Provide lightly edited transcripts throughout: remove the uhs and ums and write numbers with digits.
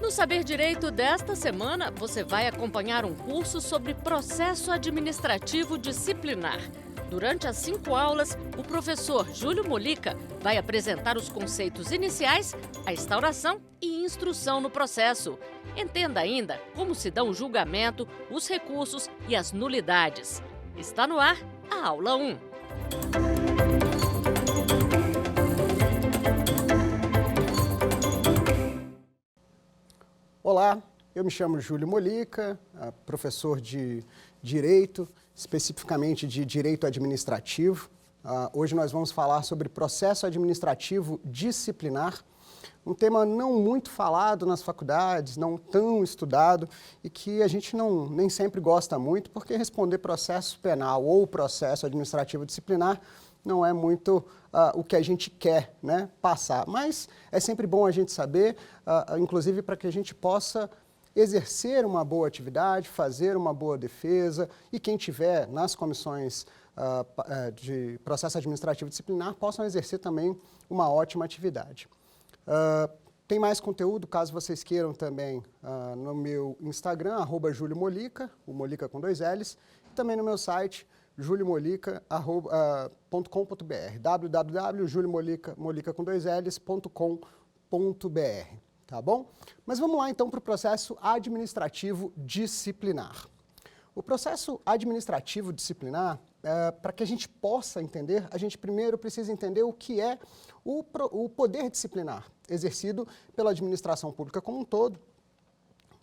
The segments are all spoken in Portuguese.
No Saber Direito desta semana, você vai acompanhar um curso sobre processo administrativo disciplinar. Durante as 5 aulas, o professor Júlio Molica vai apresentar os conceitos iniciais, a instauração e instrução no processo. Entenda ainda como se dão o julgamento, os recursos e as nulidades. Está no ar a aula 1. Olá, eu me chamo Júlio Molica, professor de Direito, especificamente de Direito Administrativo. Hoje nós vamos falar sobre processo administrativo disciplinar, um tema não muito falado nas faculdades, não tão estudado e que a gente nem sempre gosta muito, porque responder processo penal ou processo administrativo disciplinar não é muito o que a gente quer, né, passar. Mas é sempre bom a gente saber, inclusive para que a gente possa exercer uma boa atividade, fazer uma boa defesa e quem tiver nas comissões de processo administrativo disciplinar possam exercer também uma ótima atividade. Tem mais conteúdo, caso vocês queiram também, no meu Instagram, @JúlioMolica, o Molica com 2 L's, e também no meu site, juliomolica.com.br, www.juliomolica com 2 L's.com.br, tá bom? Mas vamos lá então para o processo administrativo disciplinar. O processo administrativo disciplinar, para que a gente possa entender, a gente primeiro precisa entender o que é o poder disciplinar, exercido pela administração pública como um todo,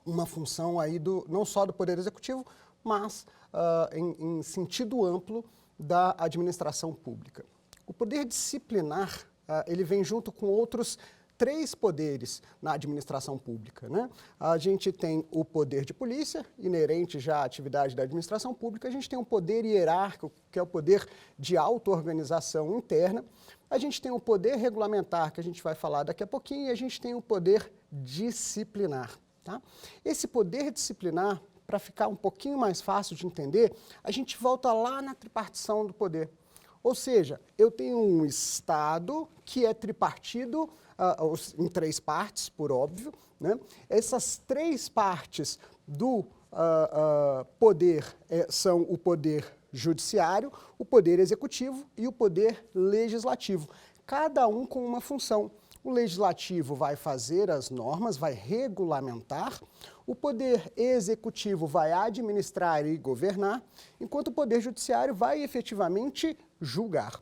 uma função aí não só do Poder Executivo, mas em sentido amplo da administração pública. O poder disciplinar, ele vem junto com outros 3 poderes na administração pública, né? A gente tem o poder de polícia, inerente já à atividade da administração pública, a gente tem o poder hierárquico, que é o poder de auto-organização interna, a gente tem o poder regulamentar, que a gente vai falar daqui a pouquinho, e a gente tem o poder disciplinar, tá? Esse poder disciplinar, para ficar um pouquinho mais fácil de entender, a gente volta lá na tripartição do poder. Ou seja, eu tenho um Estado que é tripartido em 3 partes, por óbvio, né? Essas 3 partes do poder são o poder judiciário, o poder executivo e o poder legislativo, cada um com uma função. O legislativo vai fazer as normas, vai regulamentar, o poder executivo vai administrar e governar, enquanto o poder judiciário vai efetivamente julgar.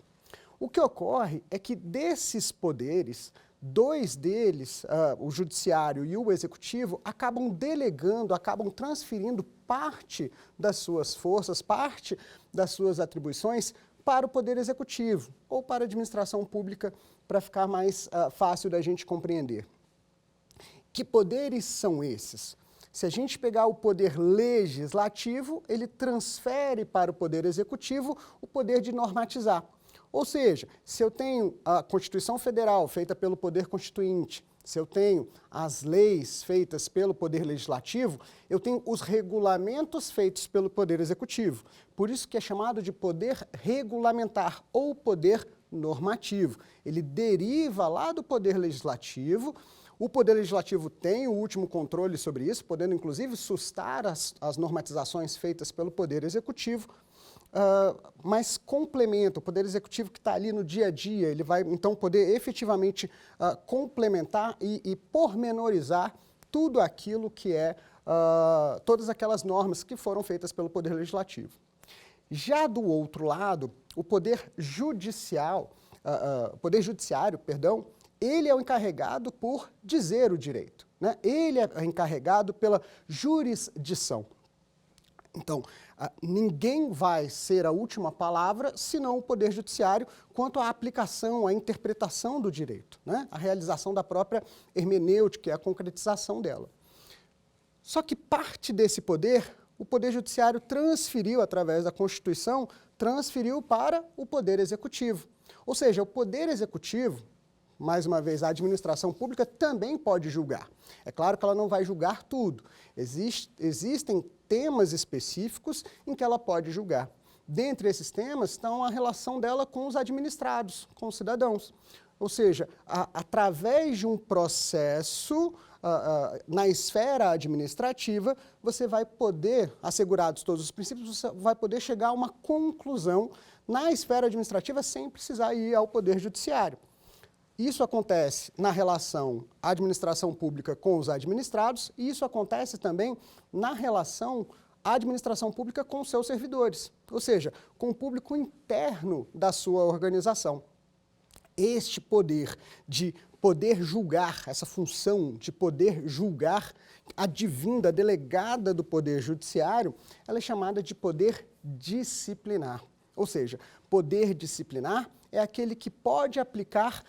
O que ocorre é que desses poderes, 2 deles, o judiciário e o executivo, acabam delegando, acabam transferindo parte das suas forças, parte das suas atribuições para o poder executivo ou para a administração pública, para ficar mais fácil da gente compreender. Que poderes são esses? Se a gente pegar o poder legislativo, ele transfere para o poder executivo o poder de normatizar. Ou seja, se eu tenho a Constituição Federal feita pelo Poder Constituinte, se eu tenho as leis feitas pelo Poder Legislativo, eu tenho os regulamentos feitos pelo Poder Executivo. Por isso que é chamado de poder regulamentar ou poder normativo. Ele deriva lá do Poder Legislativo. O Poder Legislativo tem o último controle sobre isso, podendo inclusive sustar as normatizações feitas pelo Poder Executivo, mas complementa, o Poder Executivo que está ali no dia a dia, ele vai então poder efetivamente complementar e pormenorizar tudo aquilo que é, todas aquelas normas que foram feitas pelo Poder Legislativo. Já do outro lado, o Poder Judiciário, ele é o encarregado por dizer o direito, né? Ele é encarregado pela jurisdição. Então, ninguém vai ser a última palavra, senão o Poder Judiciário, quanto à aplicação, à interpretação do direito, né? A realização da própria hermenêutica e a concretização dela. Só que parte desse poder, o Poder Judiciário transferiu, através da Constituição, transferiu para o Poder Executivo. Ou seja, o Poder Executivo, mais uma vez, a administração pública também pode julgar. É claro que ela não vai julgar tudo. Existem temas específicos em que ela pode julgar. Dentre esses temas estão a relação dela com os administrados, com os cidadãos. Ou seja, através de um processo na esfera administrativa, você vai poder, assegurados todos os princípios, você vai poder chegar a uma conclusão na esfera administrativa sem precisar ir ao Poder Judiciário. Isso acontece na relação administração pública com os administrados e isso acontece também na relação administração pública com seus servidores, ou seja, com o público interno da sua organização. Este poder de poder julgar, essa função de poder julgar, advinda, delegada do Poder Judiciário, ela é chamada de poder disciplinar. Ou seja, poder disciplinar é aquele que pode aplicar,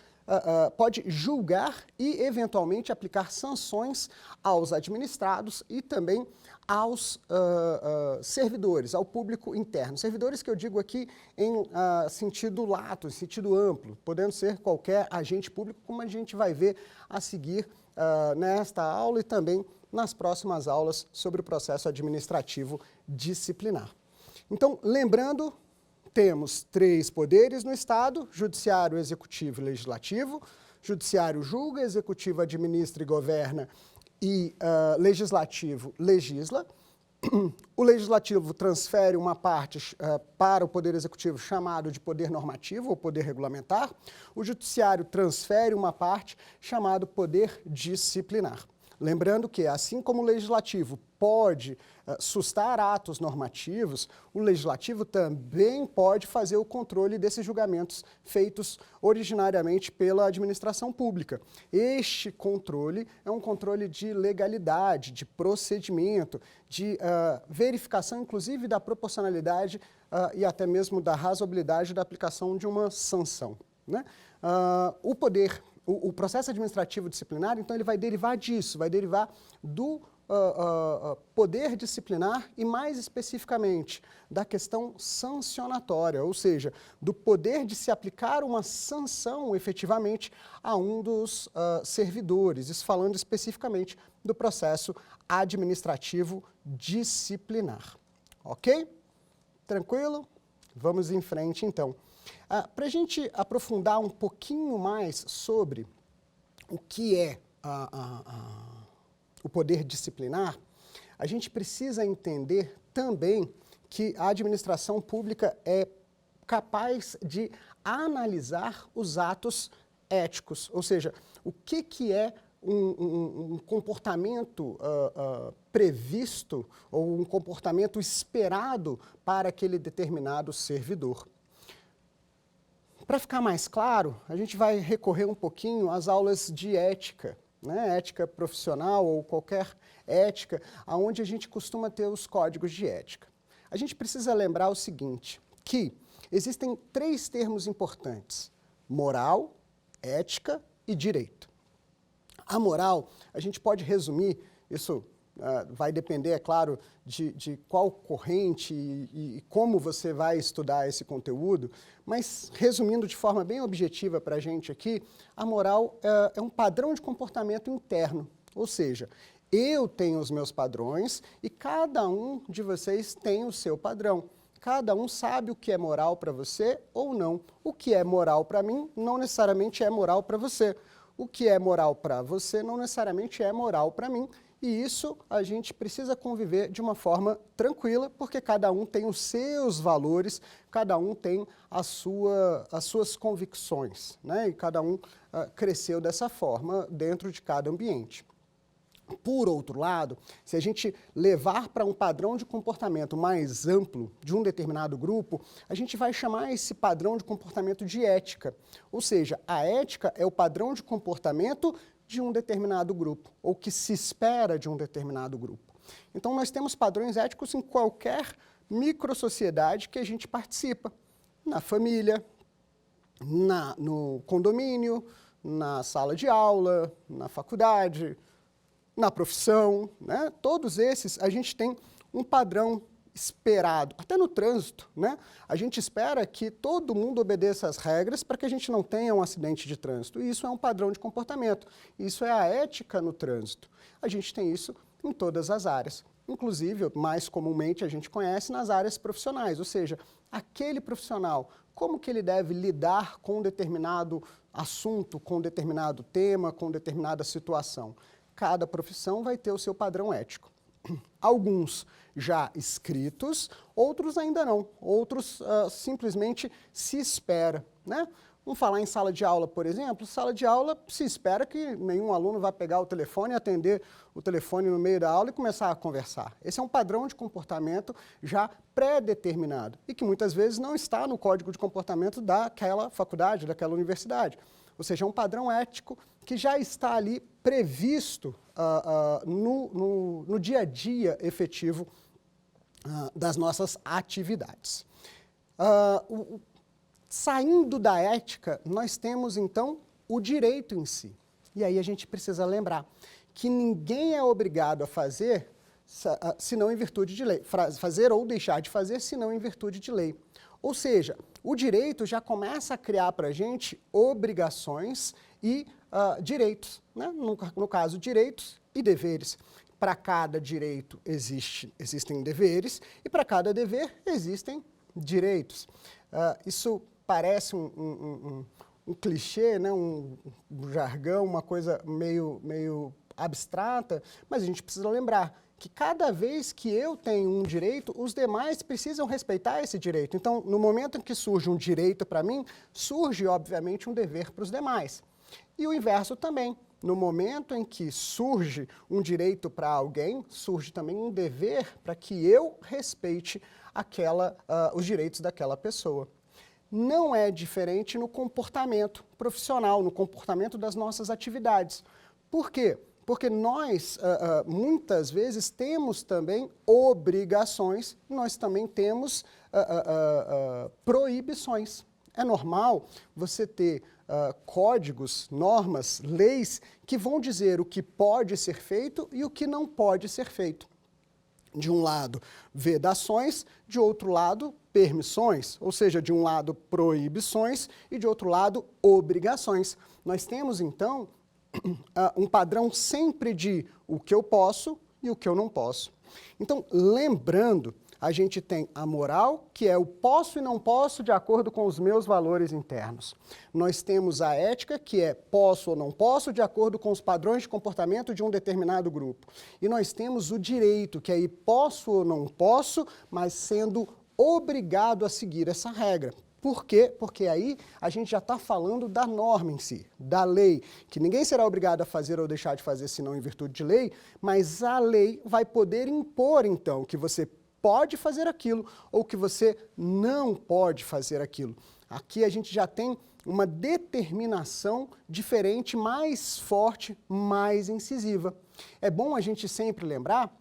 pode julgar e, eventualmente, aplicar sanções aos administrados e também aos servidores, ao público interno. Servidores que eu digo aqui em sentido lato, em sentido amplo, podendo ser qualquer agente público, como a gente vai ver a seguir nesta aula e também nas próximas aulas sobre o processo administrativo disciplinar. Então, lembrando, temos 3 poderes no Estado: judiciário, executivo e legislativo. Judiciário julga, executivo administra e governa e legislativo legisla. O legislativo transfere uma parte para o poder executivo, chamado de poder normativo ou poder regulamentar. O judiciário transfere uma parte, chamado poder disciplinar. Lembrando que, assim como o legislativo pode sustar atos normativos, o legislativo também pode fazer o controle desses julgamentos feitos originariamente pela administração pública. Este controle é um controle de legalidade, de procedimento, de verificação, inclusive, da proporcionalidade e até mesmo da razoabilidade da aplicação de uma sanção, né? O processo administrativo disciplinar, então, ele vai derivar disso, vai derivar do poder disciplinar e, mais especificamente, da questão sancionatória, ou seja, do poder de se aplicar uma sanção efetivamente a um dos servidores, isso falando especificamente do processo administrativo disciplinar. Ok? Tranquilo? Vamos em frente, então. Para a gente aprofundar um pouquinho mais sobre o que é o poder disciplinar, a gente precisa entender também que a administração pública é capaz de analisar os atos éticos, ou seja, o que é um comportamento previsto ou um comportamento esperado para aquele determinado servidor. Para ficar mais claro, a gente vai recorrer um pouquinho às aulas de ética, né? Ética profissional ou qualquer ética, onde a gente costuma ter os códigos de ética. A gente precisa lembrar o seguinte, que existem 3 termos importantes: moral, ética e direito. A moral, a gente pode resumir, isso vai depender, é claro, de qual corrente e como você vai estudar esse conteúdo, mas resumindo de forma bem objetiva para a gente aqui, a moral é um padrão de comportamento interno, ou seja, eu tenho os meus padrões e cada um de vocês tem o seu padrão. Cada um sabe o que é moral para você ou não. O que é moral para mim não necessariamente é moral para você. O que é moral para você não necessariamente é moral para mim. E isso a gente precisa conviver de uma forma tranquila, porque cada um tem os seus valores, cada um tem as suas convicções, né? E cada um cresceu dessa forma dentro de cada ambiente. Por outro lado, se a gente levar para um padrão de comportamento mais amplo de um determinado grupo, a gente vai chamar esse padrão de comportamento de ética. Ou seja, a ética é o padrão de comportamento de um determinado grupo, ou que se espera de um determinado grupo. Então, nós temos padrões éticos em qualquer microsociedade que a gente participa, na família, no condomínio, na sala de aula, na faculdade, na profissão, né? Todos esses a gente tem um padrão esperado, até no trânsito, né? A gente espera que todo mundo obedeça às regras para que a gente não tenha um acidente de trânsito. E isso é um padrão de comportamento. Isso é a ética no trânsito. A gente tem isso em todas as áreas. Inclusive, mais comumente a gente conhece nas áreas profissionais, ou seja, aquele profissional, como que ele deve lidar com um determinado assunto, com um determinado tema, com determinada situação. cada profissão vai ter o seu padrão ético. Alguns já escritos, outros ainda não. Outros simplesmente se espera, né? Vamos falar em sala de aula, por exemplo. Sala de aula se espera que nenhum aluno vá pegar o telefone, atender o telefone no meio da aula e começar a conversar. Esse é um padrão de comportamento já pré-determinado e que muitas vezes não está no código de comportamento daquela faculdade, daquela universidade. Ou seja, é um padrão ético que já está ali previsto no dia a dia efetivo das nossas atividades. Saindo da ética, nós temos, então, o direito em si. E aí a gente precisa lembrar que ninguém é obrigado a fazer, senão em virtude de lei. Fazer ou deixar de fazer, senão em virtude de lei. Ou seja, o direito já começa a criar para a gente obrigações e direitos, né? No caso, direitos e deveres. Para cada direito existem deveres e para cada dever existem direitos. Isso parece um clichê, né? um jargão, uma coisa meio abstrata, mas a gente precisa lembrar que cada vez que eu tenho um direito, os demais precisam respeitar esse direito. Então, no momento em que surge um direito para mim, surge, obviamente, um dever para os demais. E o inverso também. No momento em que surge um direito para alguém, surge também um dever para que eu respeite os direitos daquela pessoa. Não é diferente no comportamento profissional, no comportamento das nossas atividades. Por quê? Porque nós, muitas vezes, temos também obrigações, nós também temos proibições. É normal você ter códigos, normas, leis que vão dizer o que pode ser feito e o que não pode ser feito. De um lado, vedações, de outro lado, permissões, ou seja, de um lado, proibições e de outro lado, obrigações. Nós temos, então, um padrão sempre de o que eu posso e o que eu não posso. Então, lembrando, a gente tem a moral, que é o posso e não posso de acordo com os meus valores internos. Nós temos a ética, que é posso ou não posso de acordo com os padrões de comportamento de um determinado grupo. E nós temos o direito, que é posso ou não posso, mas sendo obrigado a seguir essa regra. Por quê? Porque aí a gente já está falando da norma em si, da lei, que ninguém será obrigado a fazer ou deixar de fazer senão em virtude de lei, mas a lei vai poder impor, então, que você pode fazer aquilo ou que você não pode fazer aquilo. Aqui a gente já tem uma determinação diferente, mais forte, mais incisiva. É bom a gente sempre lembrar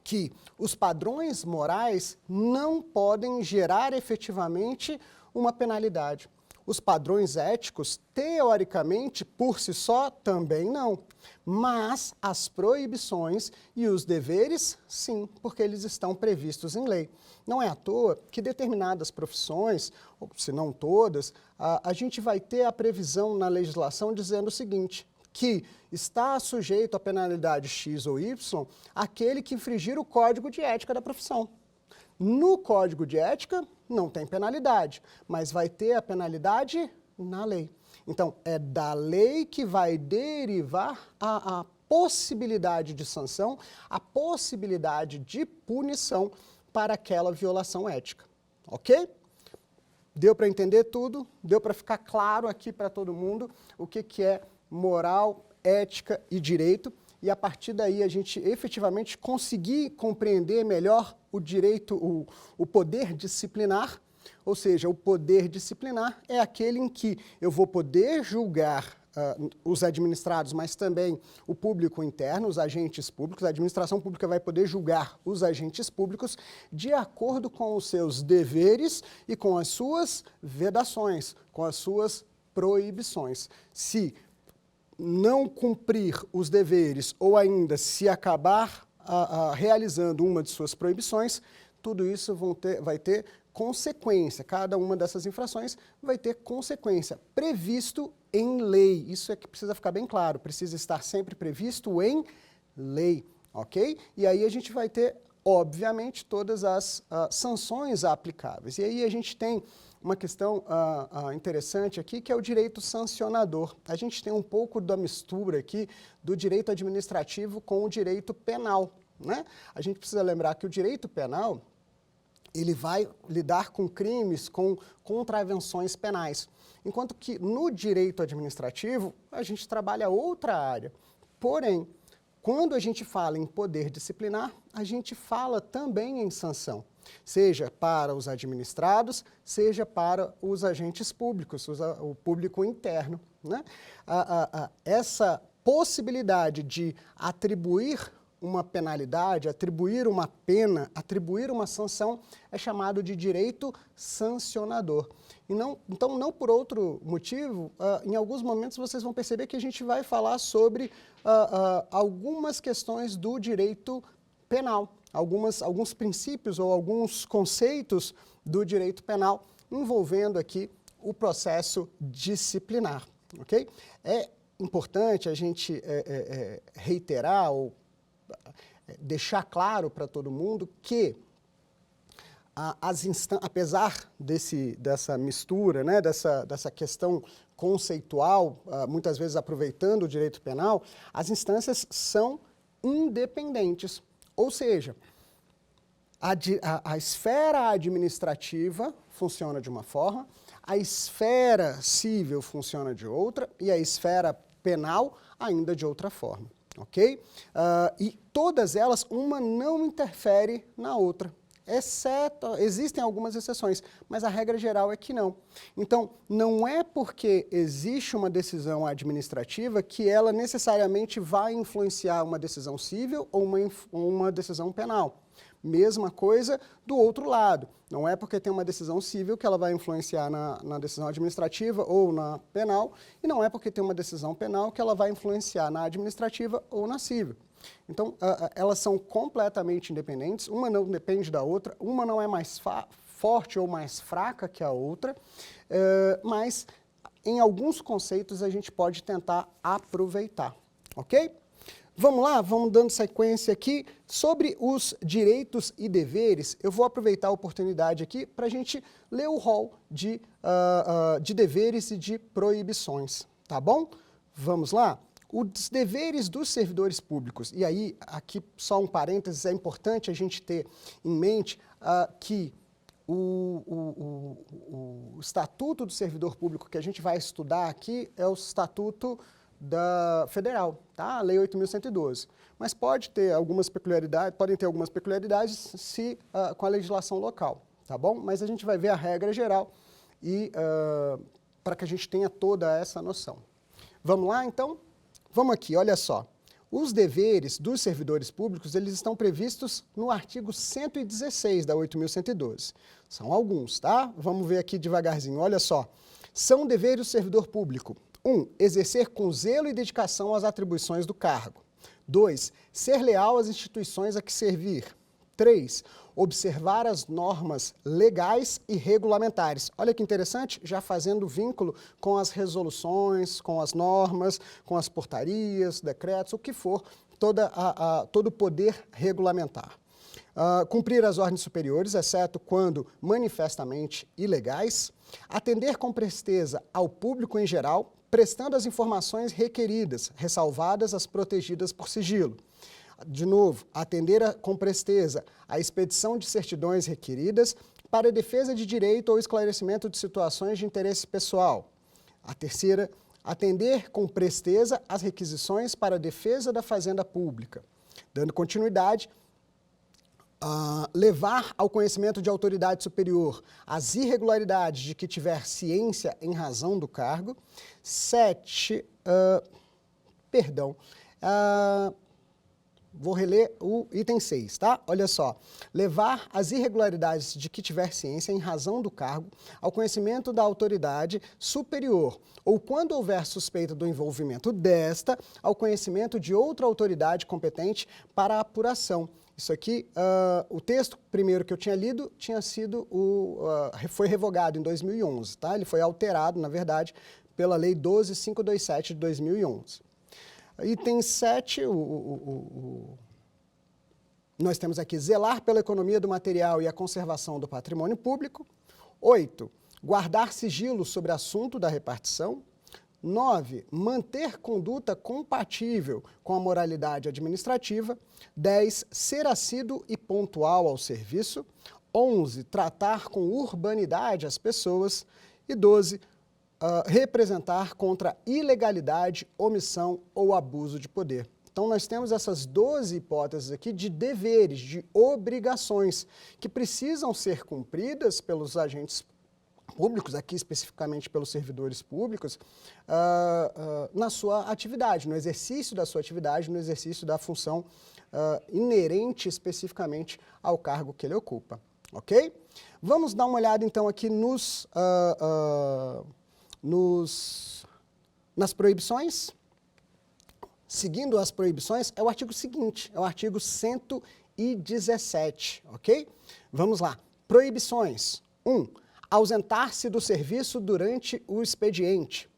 que os padrões morais não podem gerar efetivamente uma penalidade. Os padrões éticos, teoricamente, por si só, também não. Mas as proibições e os deveres, sim, porque eles estão previstos em lei. Não é à toa que determinadas profissões, ou se não todas, a gente vai ter a previsão na legislação dizendo o seguinte, que está sujeito à penalidade X ou Y aquele que infringir o código de ética da profissão. No código de ética não tem penalidade, mas vai ter a penalidade na lei. Então, é da lei que vai derivar a possibilidade de sanção, a possibilidade de punição para aquela violação ética. Ok? Deu para entender tudo? Deu para ficar claro aqui para todo mundo o que é moral, ética e direito? E a partir daí a gente efetivamente conseguir compreender melhor o direito, o poder disciplinar, ou seja, o poder disciplinar é aquele em que eu vou poder julgar os administrados, mas também o público interno, os agentes públicos, a administração pública vai poder julgar os agentes públicos de acordo com os seus deveres e com as suas vedações, com as suas proibições. Se não cumprir os deveres ou ainda se acabar realizando uma de suas proibições, tudo isso vai ter consequência. Cada uma dessas infrações vai ter consequência, previsto em lei. Isso é que precisa ficar bem claro, precisa estar sempre previsto em lei, ok? E aí a gente vai ter, obviamente, todas as sanções aplicáveis. E aí a gente tem uma questão interessante aqui, que é o direito sancionador. A gente tem um pouco da mistura aqui do direito administrativo com o direito penal, né? A gente precisa lembrar que o direito penal, ele vai lidar com crimes, com contravenções penais, enquanto que no direito administrativo, a gente trabalha outra área. Porém, quando a gente fala em poder disciplinar, a gente fala também em sanção, seja para os administrados, seja para os agentes públicos, o público interno, né? Essa possibilidade de atribuir uma penalidade, atribuir uma pena, atribuir uma sanção, é chamado de direito sancionador. E então, não por outro motivo, em alguns momentos vocês vão perceber que a gente vai falar sobre algumas questões do direito penal, alguns princípios ou alguns conceitos do direito penal envolvendo aqui o processo disciplinar, ok? É importante a gente reiterar ou deixar claro para todo mundo que apesar dessa mistura, né, dessa questão conceitual, muitas vezes aproveitando o direito penal, as instâncias são independentes. Ou seja, a esfera administrativa funciona de uma forma, a esfera civil funciona de outra e a esfera penal ainda de outra forma. Ok? E todas elas, uma não interfere na outra, exceto, existem algumas exceções, mas a regra geral é que não. Então, não é porque existe uma decisão administrativa que ela necessariamente vai influenciar uma decisão civil ou uma decisão penal. Mesma coisa do outro lado. Não é porque tem uma decisão civil que ela vai influenciar na decisão administrativa ou na penal, e não é porque tem uma decisão penal que ela vai influenciar na administrativa ou na civil. Então, elas são completamente independentes, uma não depende da outra, uma não é mais forte ou mais fraca que a outra, mas em alguns conceitos a gente pode tentar aproveitar, ok? Vamos lá, vamos dando sequência aqui. Sobre os direitos e deveres, eu vou aproveitar a oportunidade aqui para a gente ler o rol de deveres e de proibições, tá bom? Vamos lá? Os deveres dos servidores públicos, e aí, aqui só um parênteses, é importante a gente ter em mente que o Estatuto do Servidor Público que a gente vai estudar aqui é o Estatuto Federal, tá? A Lei 8.112. Mas podem ter algumas peculiaridades com a legislação local, tá bom? Mas a gente vai ver a regra geral e para que a gente tenha toda essa noção. Vamos lá, então? Vamos aqui, olha só. Os deveres dos servidores públicos, eles estão previstos no artigo 116 da 8.112. São alguns, tá? Vamos ver aqui devagarzinho, olha só. São deveres do servidor público: 1. Exercer com zelo e dedicação as atribuições do cargo. 2. Ser leal às instituições a que servir. 3. Observar as normas legais e regulamentares. Olha que interessante, já fazendo vínculo com as resoluções, com as normas, com as portarias, decretos, o que for, todo o poder regulamentar. Cumprir as ordens superiores, exceto quando manifestamente ilegais. Atender com presteza ao público em geral, prestando as informações requeridas, ressalvadas as protegidas por sigilo. De novo, atender com presteza à expedição de certidões requeridas para defesa de direito ou esclarecimento de situações de interesse pessoal. A terceira, atender com presteza às requisições para a defesa da fazenda pública. Dando continuidade, levar ao conhecimento de autoridade superior as irregularidades de que tiver ciência em razão do cargo. 7, vou reler o item 6, tá? Olha só. Levar as irregularidades de que tiver ciência em razão do cargo ao conhecimento da autoridade superior, ou quando houver suspeita do envolvimento desta, ao conhecimento de outra autoridade competente para a apuração. Isso aqui, o texto primeiro que eu tinha lido foi revogado em 2011, tá? Ele foi alterado, na verdade, pela Lei 12.527 de 2011. Item 7, nós temos aqui zelar pela economia do material e a conservação do patrimônio público. 8, guardar sigilo sobre assunto da repartição. 9, manter conduta compatível com a moralidade administrativa. 10, ser assíduo e pontual ao serviço. 11, tratar com urbanidade as pessoas. E 12, representar contra ilegalidade, omissão ou abuso de poder. Então, nós temos essas 12 hipóteses aqui de deveres, de obrigações, que precisam ser cumpridas pelos agentes públicos, aqui especificamente pelos servidores públicos, na sua atividade, no exercício da sua atividade, no exercício da função inerente especificamente ao cargo que ele ocupa, ok? Vamos dar uma olhada então aqui nas proibições. Seguindo as proibições, é o artigo seguinte, é o artigo 117, ok? Vamos lá. Proibições. 1. Ausentar-se do serviço durante o expediente,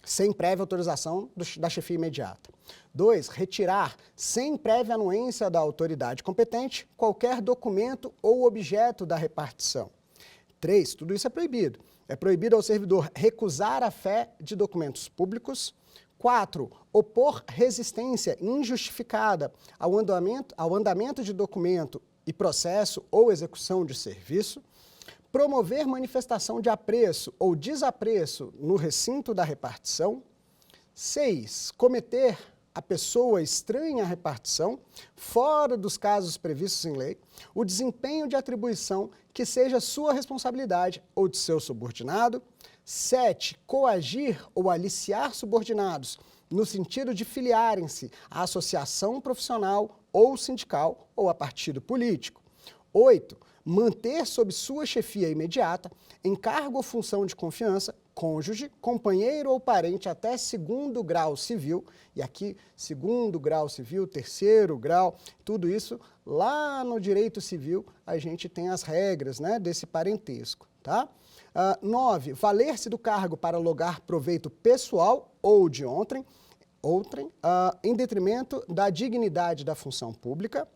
sem prévia autorização da chefia imediata. 2. Retirar, sem prévia anuência da autoridade competente, qualquer documento ou objeto da repartição. 3. Tudo isso é proibido. É proibido ao servidor recusar a fé de documentos públicos. 4. Opor resistência injustificada ao andamento de documento e processo ou execução de serviço. Promover manifestação de apreço ou desapreço no recinto da repartição. 6. Cometer a pessoa estranha à repartição, fora dos casos previstos em lei, o desempenho de atribuição que seja sua responsabilidade ou de seu subordinado. 7. Coagir ou aliciar subordinados, no sentido de filiarem-se à associação profissional ou sindical ou a partido político. 8. Manter sob sua chefia imediata, em cargo ou função de confiança, cônjuge, companheiro ou parente até 2º grau civil, e aqui 2º grau civil, 3º grau, tudo isso lá no direito civil a gente tem as regras, né, desse parentesco, tá? 9. Valer-se do cargo para logar proveito pessoal ou de outrem, em detrimento da dignidade da função pública.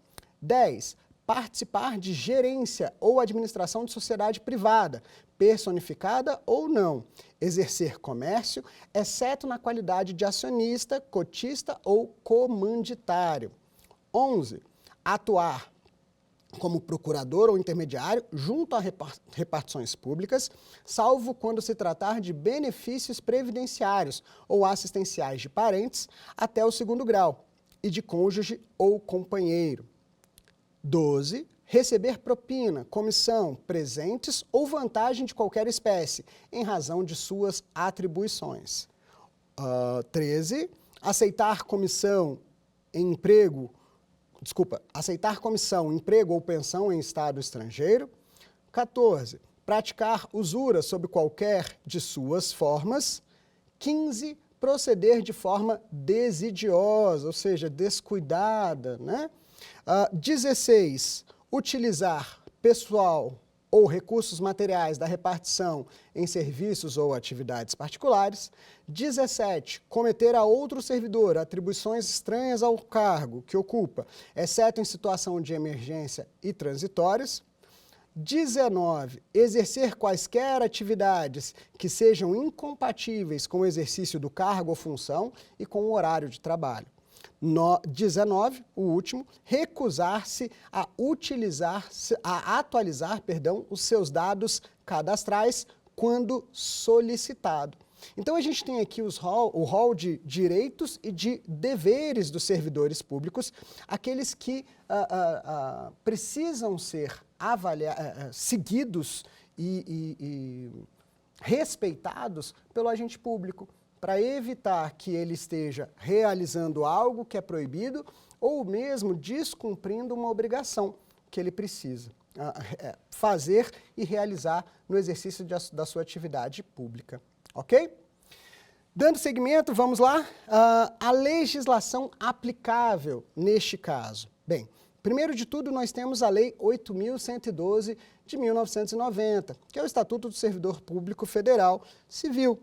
10. Participar de gerência ou administração de sociedade privada, personificada ou não. Exercer comércio, exceto na qualidade de acionista, cotista ou comanditário. 11. Atuar como procurador ou intermediário junto a repartições públicas, salvo quando se tratar de benefícios previdenciários ou assistenciais de parentes até o 2º grau e de cônjuge ou companheiro. 12. Receber propina, comissão, presentes ou vantagem de qualquer espécie, em razão de suas atribuições. 13. Aceitar comissão, emprego ou pensão em estado estrangeiro. 14. Praticar usura sob qualquer de suas formas. 15. Proceder de forma desidiosa, ou seja, descuidada, né? 16. Utilizar pessoal ou recursos materiais da repartição em serviços ou atividades particulares. 17. Cometer a outro servidor atribuições estranhas ao cargo que ocupa, exceto em situação de emergência e transitórias. 19. Exercer quaisquer atividades que sejam incompatíveis com o exercício do cargo ou função e com o horário de trabalho. 19, o último, recusar-se a atualizar os seus dados cadastrais quando solicitado. Então, a gente tem aqui o rol de direitos e de deveres dos servidores públicos, aqueles que precisam ser seguidos e respeitados pelo agente público, para evitar que ele esteja realizando algo que é proibido ou mesmo descumprindo uma obrigação que ele precisa fazer e realizar no exercício da sua atividade pública. Ok? Dando seguimento, vamos lá. A legislação aplicável neste caso. Bem, primeiro de tudo, nós temos a Lei 8.112 de 1990, que é o Estatuto do Servidor Público Federal Civil.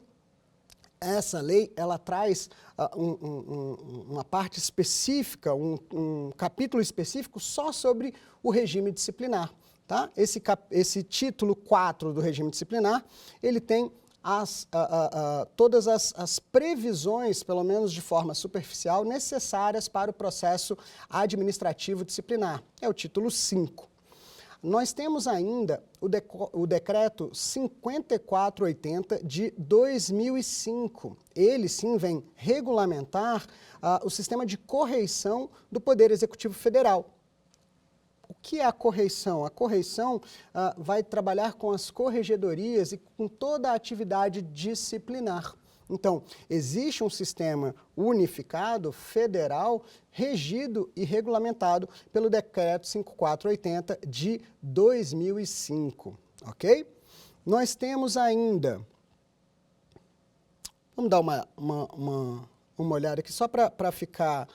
Essa lei, ela traz uma parte específica, um capítulo específico só sobre o regime disciplinar. tá? Esse título 4 do regime disciplinar, ele tem todas as previsões, pelo menos de forma superficial, necessárias para o processo administrativo disciplinar. É o título 5. Nós temos ainda o decreto 5480 de 2005. Ele sim vem regulamentar o sistema de correição do Poder Executivo Federal. O que é a correição? A correição vai trabalhar com as corregedorias e com toda a atividade disciplinar. Então, existe um sistema unificado, federal, regido e regulamentado pelo Decreto 5480 de 2005, ok? Nós temos ainda, vamos dar uma olhada aqui só para ficar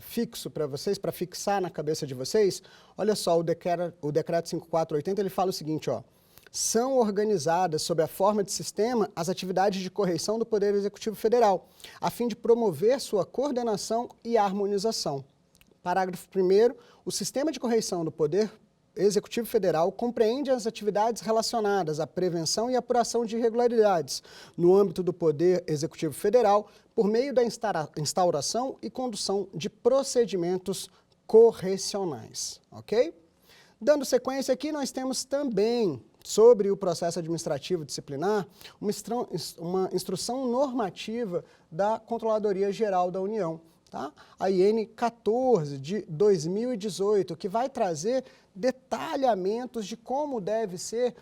fixo para vocês, para fixar na cabeça de vocês. Olha só, o Decreto 5480, ele fala o seguinte, ó. São organizadas sob a forma de sistema as atividades de correição do Poder Executivo Federal, a fim de promover sua coordenação e harmonização. Parágrafo 1º, o sistema de correição do Poder Executivo Federal compreende as atividades relacionadas à prevenção e apuração de irregularidades no âmbito do Poder Executivo Federal por meio da instauração e condução de procedimentos correcionais, ok? Dando sequência aqui, nós temos também, sobre o processo administrativo disciplinar, uma instrução normativa da Controladoria Geral da União, tá? A IN 14 de 2018, que vai trazer detalhamentos de como devem ser,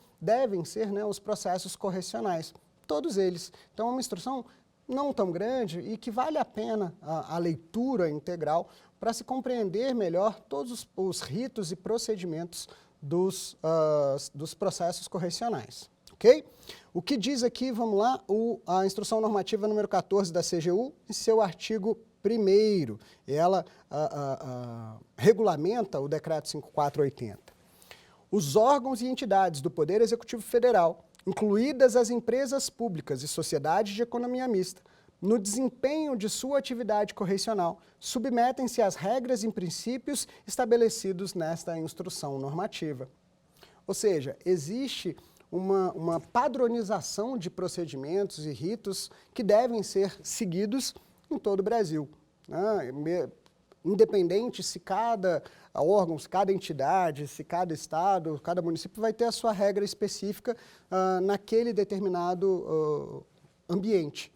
né, os processos correcionais, todos eles. Então, é uma instrução não tão grande e que vale a pena a leitura integral para se compreender melhor todos os ritos e procedimentos dos processos correcionais, ok? O que diz aqui, vamos lá, a instrução normativa número 14 da CGU, em seu artigo 1º, ela regulamenta o decreto 5480. Os órgãos e entidades do Poder Executivo Federal, incluídas as empresas públicas e sociedades de economia mista, no desempenho de sua atividade correcional, submetem-se às regras e princípios estabelecidos nesta instrução normativa. Ou seja, existe uma padronização de procedimentos e ritos que devem ser seguidos em todo o Brasil, né? Independente se cada órgão, se cada entidade, se cada estado, cada município vai ter a sua regra específica naquele determinado ambiente.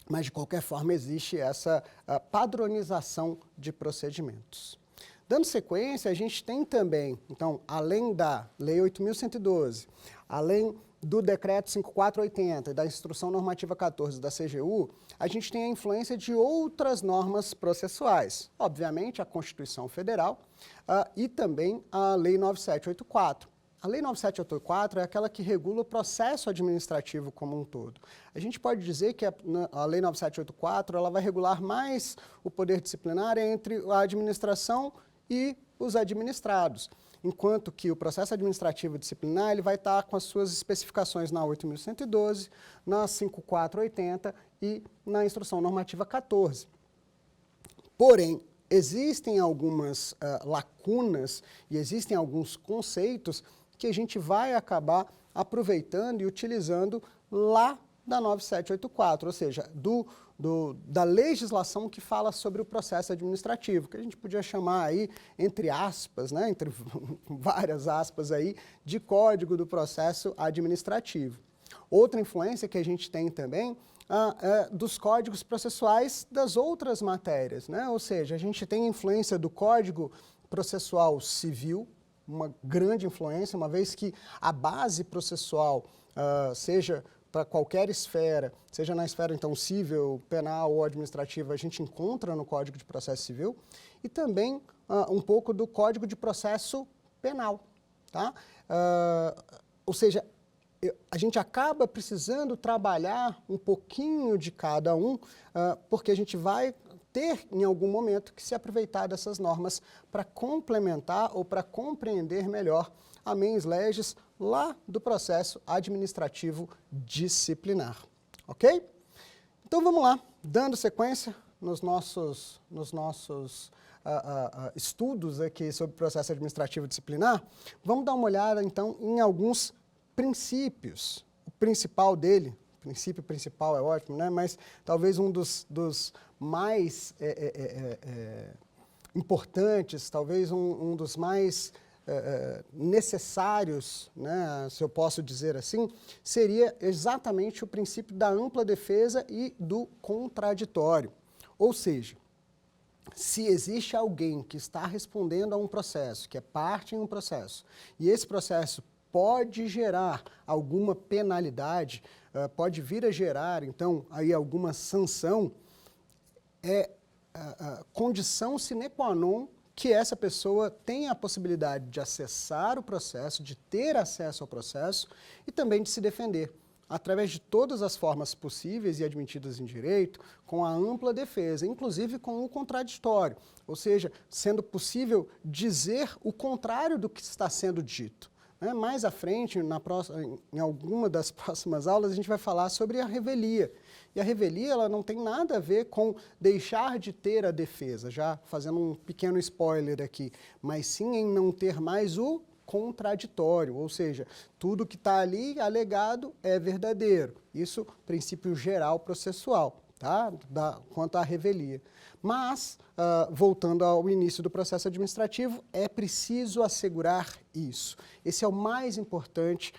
Mas, de qualquer forma, existe essa padronização de procedimentos. Dando sequência, a gente tem também, então, além da Lei 8.112, além do Decreto 5480 e da Instrução Normativa 14 da CGU, a gente tem a influência de outras normas processuais. Obviamente, a Constituição Federal e também a Lei 9784. A Lei 9784 é aquela que regula o processo administrativo como um todo. A gente pode dizer que a Lei 9784 ela vai regular mais o poder disciplinar entre a administração e os administrados, enquanto que o processo administrativo disciplinar ele vai estar com as suas especificações na 8.112, na 5480 e na Instrução Normativa 14. Porém, existem algumas lacunas e existem alguns conceitos que a gente vai acabar aproveitando e utilizando lá da 9784, ou seja, da legislação que fala sobre o processo administrativo, que a gente podia chamar aí, entre aspas, né, entre várias aspas aí, de Código do Processo Administrativo. Outra influência que a gente tem também dos códigos processuais das outras matérias, né? Ou seja, a gente tem influência do Código Processual Civil, uma grande influência, uma vez que a base processual, seja para qualquer esfera, seja na esfera então civil, penal ou administrativa, a gente encontra no Código de Processo Civil, e também um pouco do Código de Processo Penal, tá? Ou seja, a gente acaba precisando trabalhar um pouquinho de cada um, porque a gente vai ter, em algum momento, que se aproveitar dessas normas para complementar ou para compreender melhor a mens legis lá do processo administrativo disciplinar. Ok? Então vamos lá, dando sequência, nos nossos estudos aqui sobre processo administrativo disciplinar, vamos dar uma olhada, então, em alguns princípios. O principal dele, o princípio principal é ótimo, né? Mas talvez um dos mais importantes, talvez um dos mais necessários, né, se eu posso dizer assim, seria exatamente o princípio da ampla defesa e do contraditório. Ou seja, se existe alguém que está respondendo a um processo, que é parte em um processo, e esse processo pode gerar alguma penalidade, pode vir a gerar, então, aí alguma sanção, condição sine qua non que essa pessoa tenha a possibilidade de acessar o processo, de ter acesso ao processo e também de se defender, através de todas as formas possíveis e admitidas em direito, com a ampla defesa, inclusive com o contraditório, ou seja, sendo possível dizer o contrário do que está sendo dito. Mais à frente, em alguma das próximas aulas, a gente vai falar sobre a revelia. E a revelia ela não tem nada a ver com deixar de ter a defesa, já fazendo um pequeno spoiler aqui, mas sim em não ter mais o contraditório, ou seja, tudo que está ali alegado é verdadeiro. Isso, princípio geral processual, tá? Quanto à revelia. Mas, voltando ao início do processo administrativo, é preciso assegurar isso. Esse é o mais importante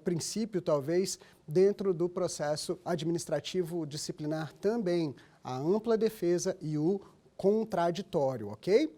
princípio, talvez, dentro do processo administrativo disciplinar também, a ampla defesa e o contraditório, ok?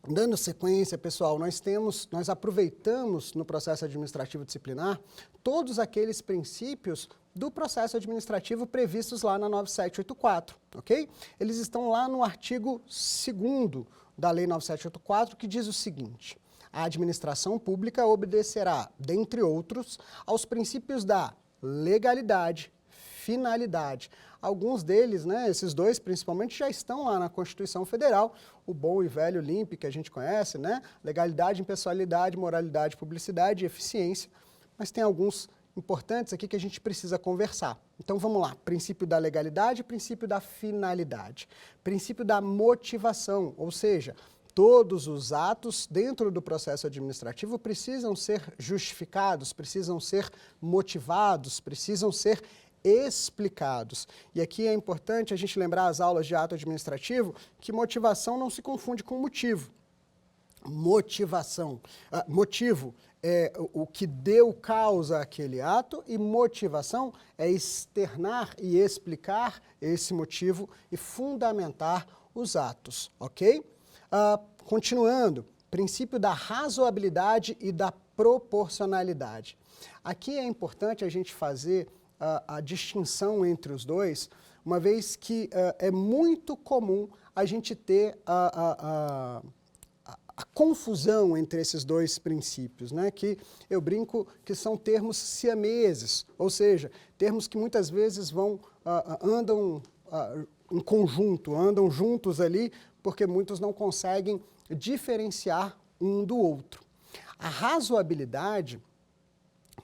Dando sequência, pessoal, nós aproveitamos no processo administrativo disciplinar todos aqueles princípios do processo administrativo previstos lá na 9784, ok? Eles estão lá no artigo 2º da Lei 9784, que diz o seguinte: a administração pública obedecerá, dentre outros, aos princípios da legalidade, finalidade. Alguns deles, né, esses dois principalmente, já estão lá na Constituição Federal, o bom e velho LIMP que a gente conhece, né? Legalidade, impessoalidade, moralidade, publicidade e eficiência, mas tem alguns importantes aqui que a gente precisa conversar. Então vamos lá, princípio da legalidade, princípio da finalidade, princípio da motivação, ou seja, todos os atos dentro do processo administrativo precisam ser justificados, precisam ser motivados, precisam ser explicados. E aqui é importante a gente lembrar as aulas de ato administrativo que motivação não se confunde com motivo. Motivo é o que deu causa àquele ato e motivação é externar e explicar esse motivo e fundamentar os atos, ok? Continuando, princípio da razoabilidade e da proporcionalidade. Aqui é importante a gente fazer a distinção entre os dois, uma vez que é muito comum a gente ter a confusão entre esses dois princípios, né? Que eu brinco que são termos siameses, ou seja, termos que muitas vezes andam em conjunto, andam juntos ali, porque muitos não conseguem diferenciar um do outro. A razoabilidade,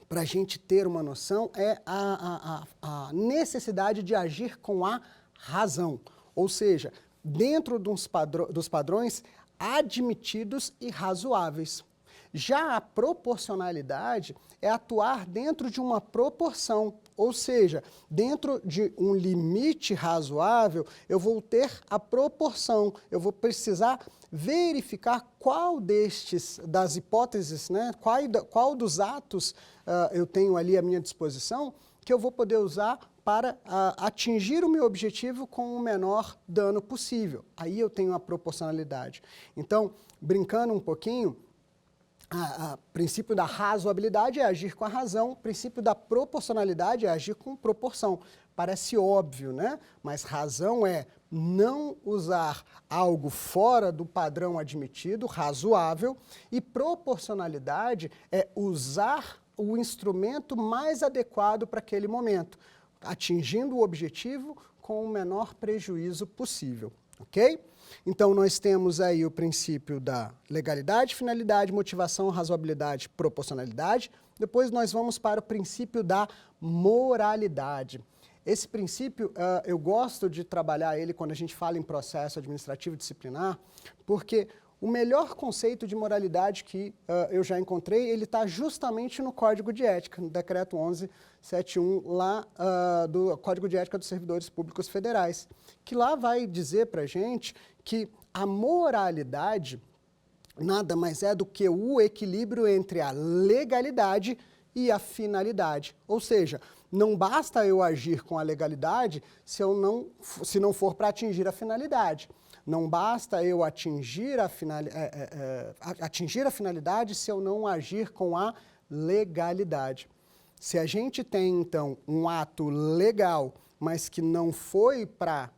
para a gente ter uma noção, é a necessidade de agir com a razão, ou seja, dentro dos padrões admitidos e razoáveis. Já a proporcionalidade é atuar dentro de uma proporção, ou seja, dentro de um limite razoável, eu vou ter a proporção, eu vou precisar verificar qual das hipóteses, né, qual dos atos eu tenho ali à minha disposição, que eu vou poder usar para atingir o meu objetivo com o menor dano possível. Aí eu tenho a proporcionalidade. Então, brincando um pouquinho, o princípio da razoabilidade é agir com a razão, o princípio da proporcionalidade é agir com proporção. Parece óbvio, né? Mas razão é não usar algo fora do padrão admitido, razoável, e proporcionalidade é usar o instrumento mais adequado para aquele momento, atingindo o objetivo com o menor prejuízo possível, ok? Então, nós temos aí o princípio da legalidade, finalidade, motivação, razoabilidade, proporcionalidade. Depois nós vamos para o princípio da moralidade. Esse princípio, eu gosto de trabalhar ele quando a gente fala em processo administrativo disciplinar, porque o melhor conceito de moralidade que eu já encontrei, ele está justamente no Código de Ética, no Decreto 1171, lá do Código de Ética dos Servidores Públicos Federais, que lá vai dizer para a gente que a moralidade nada mais é do que o equilíbrio entre a legalidade e a finalidade. Ou seja, não basta eu agir com a legalidade se não for para atingir a finalidade. Não basta eu atingir a finalidade se eu não agir com a legalidade. Se a gente tem, então, um ato legal, mas que não foi para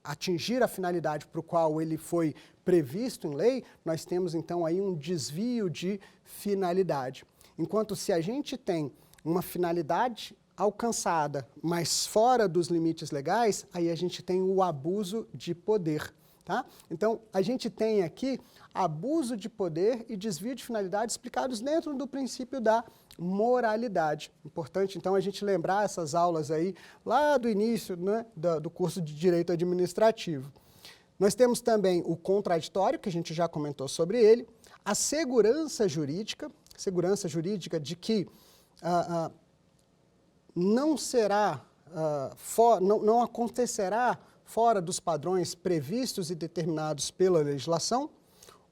atingir a finalidade para o qual ele foi previsto em lei, nós temos, então, aí um desvio de finalidade. Enquanto se a gente tem uma finalidade alcançada, mas fora dos limites legais, aí a gente tem o abuso de poder, tá? Então, a gente tem aqui abuso de poder e desvio de finalidade explicados dentro do princípio da moralidade. Importante, então, a gente lembrar essas aulas aí, lá do início, né, do curso de Direito Administrativo. Nós temos também o contraditório, que a gente já comentou sobre ele, a segurança jurídica de que não acontecerá fora dos padrões previstos e determinados pela legislação,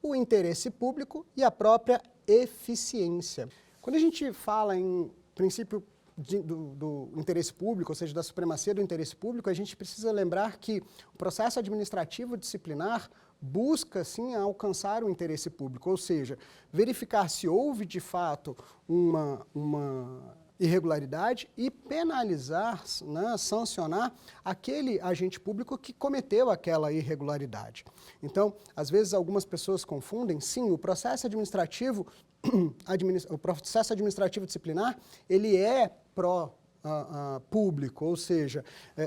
o interesse público e a própria eficiência. Quando a gente fala em princípio do interesse público, ou seja, da supremacia do interesse público, a gente precisa lembrar que o processo administrativo disciplinar busca, sim, alcançar o interesse público, ou seja, verificar se houve, de fato, uma irregularidade e penalizar, né, sancionar aquele agente público que cometeu aquela irregularidade. Então, às vezes, algumas pessoas confundem, sim, o processo administrativo disciplinar, ele é público, ou seja,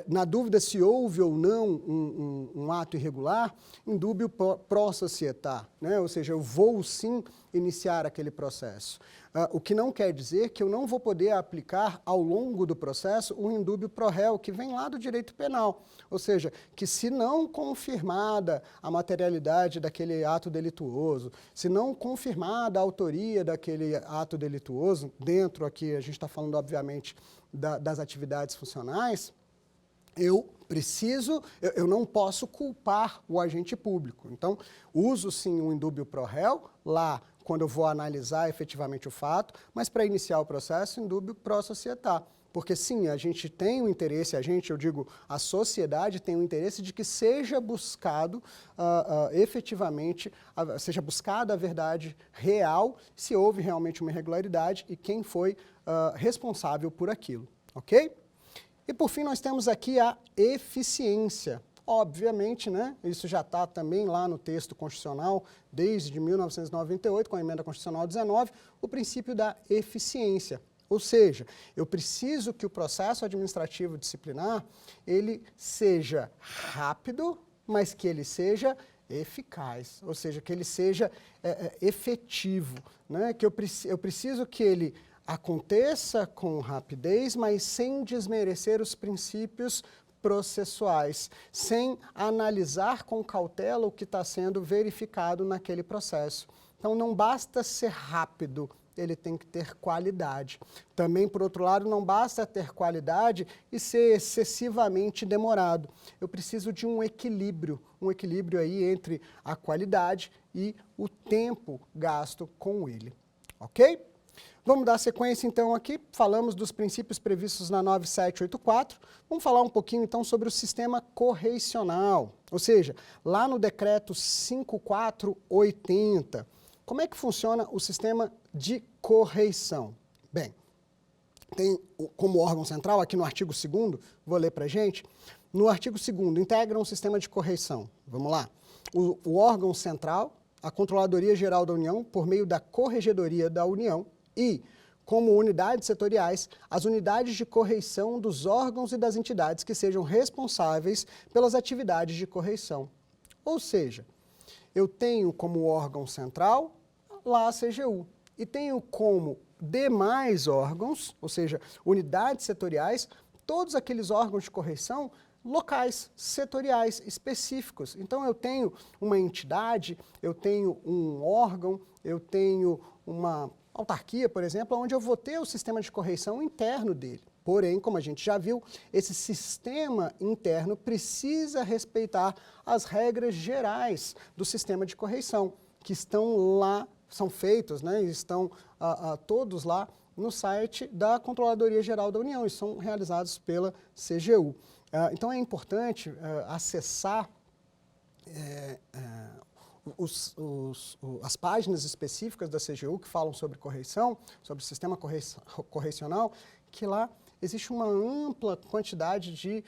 na dúvida se houve ou não um ato irregular, indúbio pro società, né? Ou seja, eu vou sim iniciar aquele processo. O que não quer dizer que eu não vou poder aplicar ao longo do processo o indúbio pro réu, que vem lá do direito penal. Ou seja, que se não confirmada a materialidade daquele ato delituoso, se não confirmada a autoria daquele ato delituoso, dentro aqui a gente está falando, obviamente, das atividades funcionais, eu não posso culpar o agente público. Então, uso sim o indúbio pro réu, lá quando eu vou analisar efetivamente o fato, mas para iniciar o processo, indúbio pro società. Porque sim, a gente tem o interesse, eu digo, a sociedade tem o interesse de que seja buscado efetivamente, seja buscada a verdade real, se houve realmente uma irregularidade e quem foi responsável por aquilo, ok? E por fim nós temos aqui a eficiência. Obviamente, né, isso já está também lá no texto constitucional, desde 1998, com a Emenda Constitucional 19, o princípio da eficiência. Ou seja, eu preciso que o processo administrativo disciplinar, ele seja rápido, mas que ele seja eficaz, ou seja, que ele seja efetivo, né? Que eu preciso que ele aconteça com rapidez, mas sem desmerecer os princípios processuais, sem analisar com cautela o que está sendo verificado naquele processo. Então, não basta ser rápido, ele tem que ter qualidade. Também, por outro lado, não basta ter qualidade e ser excessivamente demorado. Eu preciso de um equilíbrio aí entre a qualidade e o tempo gasto com ele, ok? Vamos dar sequência, então, aqui. Falamos dos princípios previstos na 9784. Vamos falar um pouquinho, então, sobre o sistema correicional. Ou seja, lá no decreto 5480, como é que funciona o sistema de correição? Bem, tem como órgão central, aqui no artigo 2º, vou ler para a gente. No artigo 2º, integra um sistema de correição. Vamos lá. O órgão central, a Controladoria Geral da União, por meio da Corregedoria da União, e, como unidades setoriais, as unidades de correição dos órgãos e das entidades que sejam responsáveis pelas atividades de correição. Ou seja, eu tenho como órgão central lá a CGU e tenho como demais órgãos, ou seja, unidades setoriais, todos aqueles órgãos de correição locais, setoriais, específicos. Então, eu tenho uma entidade, eu tenho um órgão, eu tenho uma autarquia, por exemplo, onde eu vou ter o sistema de correição interno dele. Porém, como a gente já viu, esse sistema interno precisa respeitar as regras gerais do sistema de correição, que estão lá, são feitos, né, estão todos lá no site da Controladoria Geral da União e são realizados pela CGU. Então, é importante acessar as páginas específicas da CGU que falam sobre correição, sobre o sistema correcional, que lá existe uma ampla quantidade de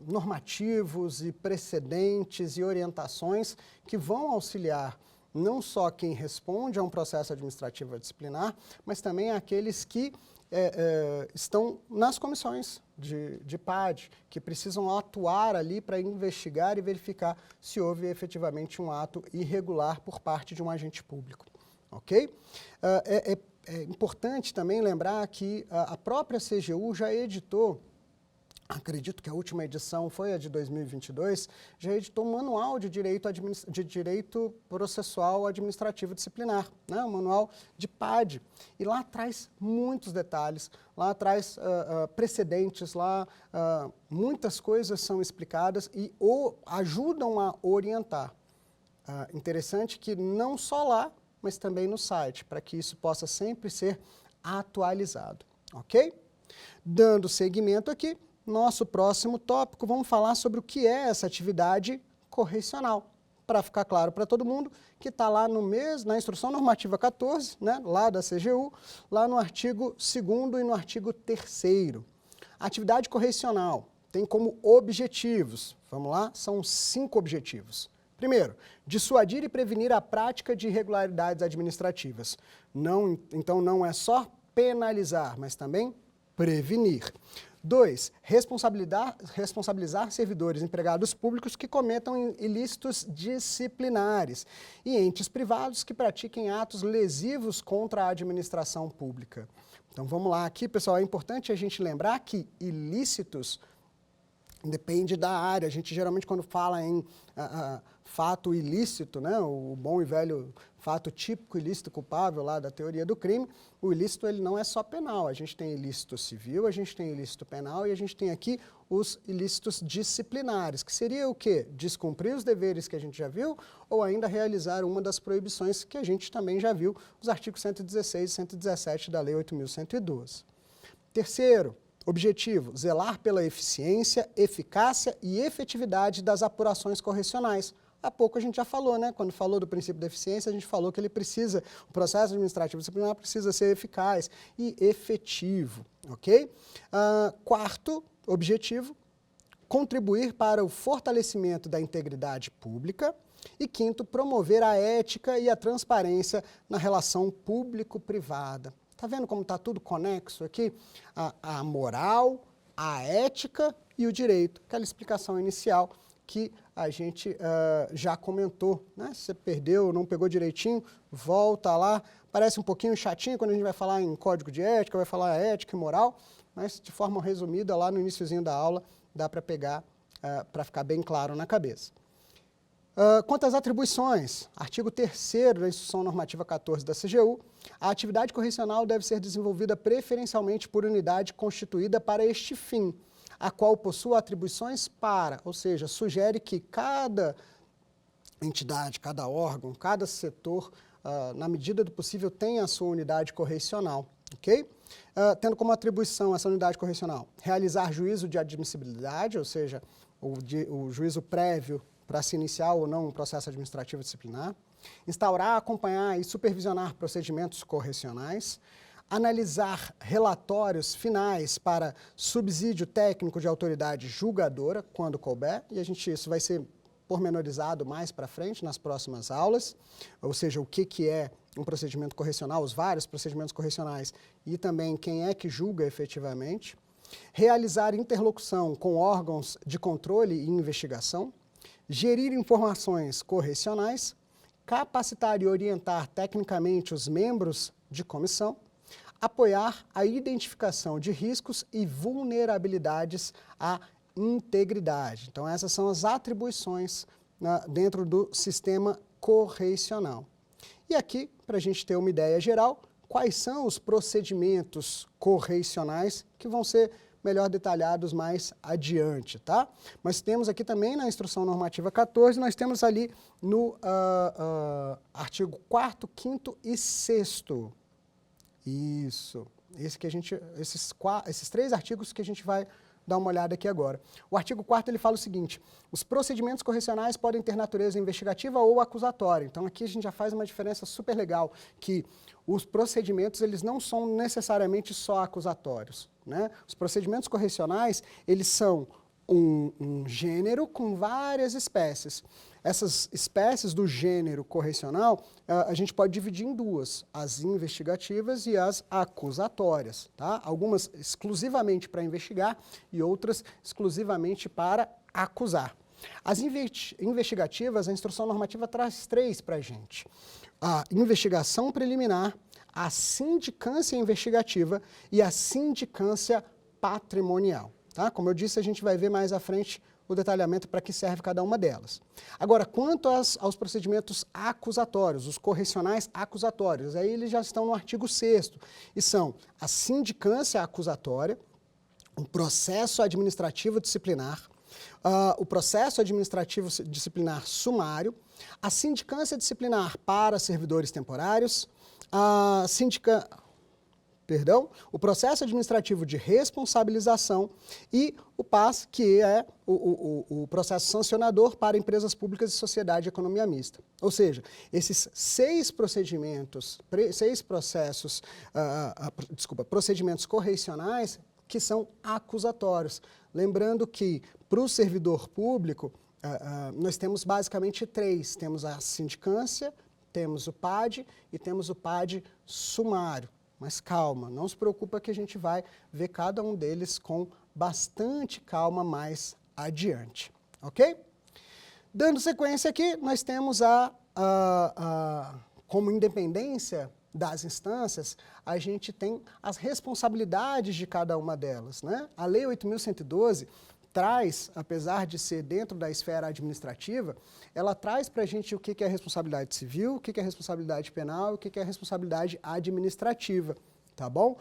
normativos e precedentes e orientações que vão auxiliar não só quem responde a um processo administrativo disciplinar, mas também aqueles que estão nas comissões de PAD, que precisam atuar ali para investigar e verificar se houve efetivamente um ato irregular por parte de um agente público. Ok? É importante também lembrar que a própria CGU já editou, acredito que a última edição foi a de 2022, já editou um manual de direito processual administrativo disciplinar, né? Um manual de PAD. E lá traz muitos detalhes, lá traz precedentes, lá muitas coisas são explicadas e ajudam a orientar. Interessante que não só lá, mas também no site, para que isso possa sempre ser atualizado, ok? Dando seguimento aqui, nosso próximo tópico, vamos falar sobre o que é essa atividade correcional. Para ficar claro para todo mundo, que está lá na Instrução Normativa 14, né, lá da CGU, lá no artigo 2º e no artigo 3º. A atividade correcional tem como objetivos, vamos lá, são 5 objetivos. Primeiro, dissuadir e prevenir a prática de irregularidades administrativas. Então, não é só penalizar, mas também prevenir. 2, responsabilizar servidores empregados públicos que cometam ilícitos disciplinares e entes privados que pratiquem atos lesivos contra a administração pública. Então, vamos lá aqui, pessoal, é importante a gente lembrar que ilícitos depende da área. A gente geralmente, quando fala em fato ilícito, né, o bom e velho fato típico ilícito culpável lá da teoria do crime, o ilícito ele não é só penal. A gente tem ilícito civil, a gente tem ilícito penal e a gente tem aqui os ilícitos disciplinares, que seria o quê? Descumprir os deveres que a gente já viu ou ainda realizar uma das proibições que a gente também já viu, os artigos 116 e 117 da Lei 8.112. Terceiro objetivo, zelar pela eficiência, eficácia e efetividade das apurações correcionais. Há pouco a gente já falou, né? Quando falou do princípio da eficiência, a gente falou que o processo administrativo disciplinar precisa ser eficaz e efetivo, ok? Quarto objetivo, contribuir para o fortalecimento da integridade pública. E quinto, promover a ética e a transparência na relação público-privada. Está vendo como está tudo conexo aqui? A moral, a ética e o direito. Aquela explicação inicial que a gente já comentou, né? Se você perdeu, não pegou direitinho, volta lá. Parece um pouquinho chatinho quando a gente vai falar em código de ética, vai falar ética e moral, mas de forma resumida lá no iniciozinho da aula dá para pegar, para ficar bem claro na cabeça. Quanto às atribuições, artigo 3º da Instrução Normativa 14 da CGU, a atividade correcional deve ser desenvolvida preferencialmente por unidade constituída para este fim, a qual possua atribuições para, ou seja, sugere que cada entidade, cada órgão, cada setor, na medida do possível, tenha a sua unidade correcional, ok? Tendo como atribuição essa unidade correcional, realizar juízo de admissibilidade, ou seja, o juízo prévio para se iniciar ou não um processo administrativo disciplinar, instaurar, acompanhar e supervisionar procedimentos correcionais, analisar relatórios finais para subsídio técnico de autoridade julgadora, quando couber, e isso vai ser pormenorizado mais para frente nas próximas aulas, ou seja, o que é um procedimento correcional, os vários procedimentos correcionais e também quem é que julga efetivamente, realizar interlocução com órgãos de controle e investigação, gerir informações correcionais, capacitar e orientar tecnicamente os membros de comissão, apoiar a identificação de riscos e vulnerabilidades à integridade. Então, essas são as atribuições dentro do sistema correicional. E aqui, para a gente ter uma ideia geral, quais são os procedimentos correicionais que vão ser melhor detalhados mais adiante, tá? Mas temos aqui também na Instrução Normativa 14, nós temos ali no artigo 4º, 5º e 6º. Isso. Esses 3 artigos que a gente vai dar uma olhada aqui agora. O artigo 4º ele fala o seguinte: os procedimentos correcionais podem ter natureza investigativa ou acusatória. Então aqui a gente já faz uma diferença super legal, que os procedimentos eles não são necessariamente só acusatórios, né? Os procedimentos correcionais, eles são um gênero com várias espécies. Essas espécies do gênero correcional, a gente pode dividir em 2, as investigativas e as acusatórias, tá? Algumas exclusivamente para investigar e outras exclusivamente para acusar. As investigativas, a Instrução Normativa traz 3 para a gente: a investigação preliminar, a sindicância investigativa e a sindicância patrimonial. Tá? Como eu disse, a gente vai ver mais à frente o detalhamento para que serve cada uma delas. Agora, quanto aos procedimentos acusatórios, os correcionais acusatórios, aí eles já estão no artigo 6º, e são a sindicância acusatória, o processo administrativo disciplinar, o processo administrativo disciplinar sumário, a sindicância disciplinar para servidores temporários, o processo administrativo de responsabilização e o PAS, que é o processo sancionador para empresas públicas e sociedade de economia mista. Ou seja, esses 6 procedimentos correicionais que são acusatórios. Lembrando que, para o servidor público, nós temos basicamente 3. Temos a sindicância, temos o PAD e temos o PAD sumário. Mas calma, não se preocupa que a gente vai ver cada um deles com bastante calma mais adiante, ok? Dando sequência aqui, nós temos como independência das instâncias, a gente tem as responsabilidades de cada uma delas, né? A Lei 8.112 traz, apesar de ser dentro da esfera administrativa, ela traz para a gente o que é responsabilidade civil, o que é responsabilidade penal, o que é responsabilidade administrativa, tá bom?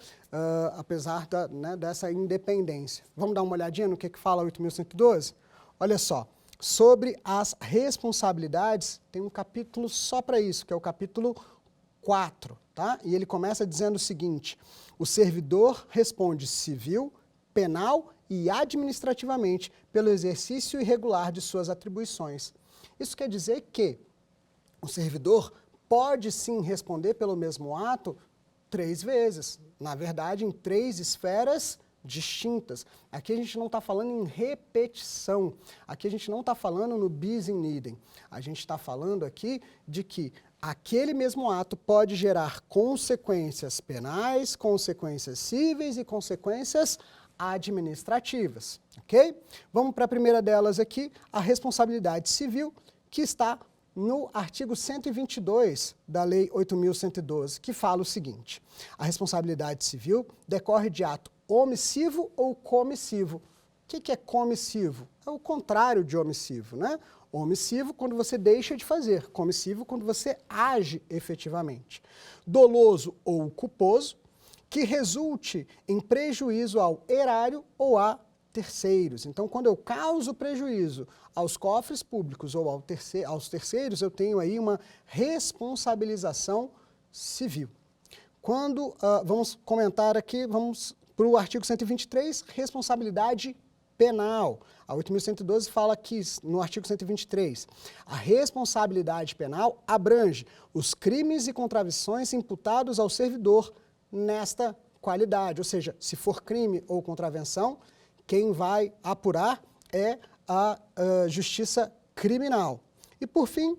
Apesar dessa independência. Vamos dar uma olhadinha no que fala 8.112? Olha só, sobre as responsabilidades, tem um capítulo só para isso, que é o capítulo 4, tá? E ele começa dizendo o seguinte: o servidor responde civil, penal e administrativamente pelo exercício irregular de suas atribuições. Isso quer dizer que o servidor pode sim responder pelo mesmo ato 3 vezes, na verdade em 3 esferas distintas. Aqui a gente não está falando em repetição, aqui a gente não está falando no bis in idem, a gente está falando aqui de que aquele mesmo ato pode gerar consequências penais, consequências cíveis e consequências administrativas, ok? Vamos para a primeira delas aqui, a responsabilidade civil, que está no artigo 122 da Lei 8.112, que fala o seguinte: a responsabilidade civil decorre de ato omissivo ou comissivo. O que é comissivo? É o contrário de omissivo, né? Omissivo quando você deixa de fazer, comissivo quando você age efetivamente. Doloso ou culposo, que resulte em prejuízo ao erário ou a terceiros. Então, quando eu causo prejuízo aos cofres públicos ou aos terceiros, eu tenho aí uma responsabilização civil. Quando, vamos comentar aqui, vamos para o artigo 123, responsabilidade penal. A 8.112 fala que, no artigo 123, a responsabilidade penal abrange os crimes e contravenções imputados ao servidor nesta qualidade, ou seja, se for crime ou contravenção, quem vai apurar é a Justiça Criminal. E, por fim,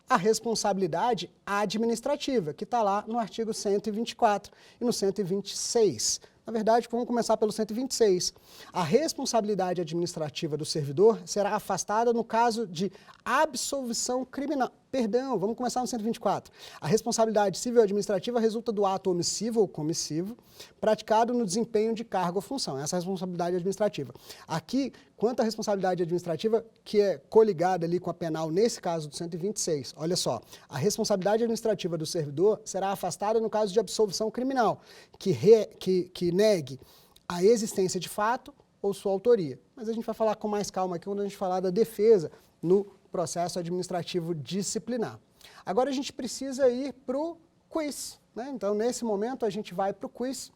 a responsabilidade administrativa, que está lá no artigo 124 e no 126. Na verdade, vamos começar pelo 126. A responsabilidade administrativa do servidor será afastada no caso de absolvição criminal. Perdão, vamos começar no 124. A responsabilidade civil administrativa resulta do ato omissivo ou comissivo praticado no desempenho de cargo ou função. Essa é a responsabilidade administrativa. Aqui, quanto à responsabilidade administrativa, que é coligada ali com a penal, nesse caso do 126, olha só, a responsabilidade administrativa do servidor será afastada no caso de absolvição criminal, que negue a existência de fato ou sua autoria. Mas a gente vai falar com mais calma aqui quando a gente falar da defesa no processo administrativo disciplinar. Agora a gente precisa ir para o quiz, né? Então, nesse momento, a gente vai para o quiz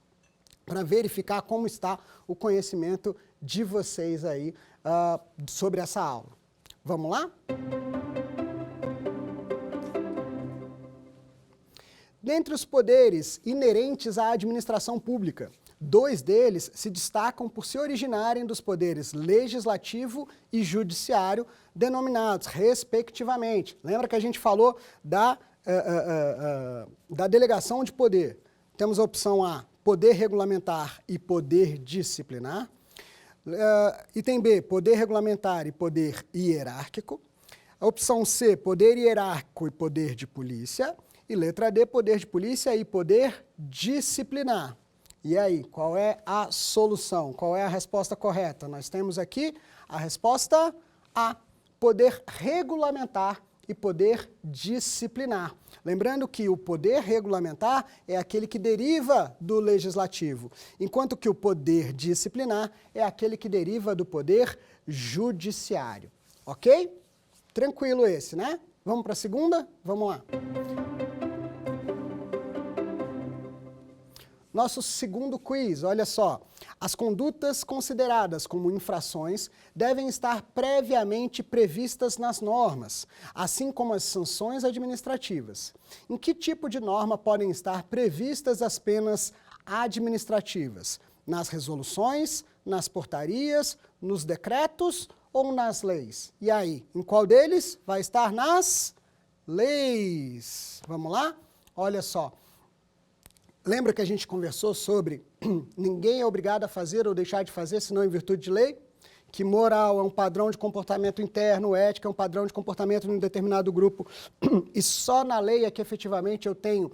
para verificar como está o conhecimento de vocês aí sobre essa aula. Vamos lá? Dentre os poderes inerentes à administração pública, 2 deles se destacam por se originarem dos poderes legislativo e judiciário, denominados respectivamente. Lembra que a gente falou da delegação de poder? Temos a opção A, poder regulamentar e poder disciplinar. Item B, poder regulamentar e poder hierárquico. A opção C, poder hierárquico e poder de polícia. E letra D, poder de polícia e poder disciplinar. E aí, qual é a solução? Qual é a resposta correta? Nós temos aqui a resposta A, poder regulamentar e poder disciplinar. Lembrando que o poder regulamentar é aquele que deriva do legislativo, enquanto que o poder disciplinar é aquele que deriva do poder judiciário. Ok? Tranquilo esse, né? Vamos para a segunda? Vamos lá. Nosso segundo quiz, olha só. As condutas consideradas como infrações devem estar previamente previstas nas normas, assim como as sanções administrativas. Em que tipo de norma podem estar previstas as penas administrativas? Nas resoluções, nas portarias, nos decretos ou nas leis? E aí, em qual deles vai estar nas leis? Vamos lá? Olha só. Lembra que a gente conversou sobre ninguém é obrigado a fazer ou deixar de fazer, senão em virtude de lei? Que moral é um padrão de comportamento interno, ética é um padrão de comportamento em um determinado grupo, e só na lei é que efetivamente eu tenho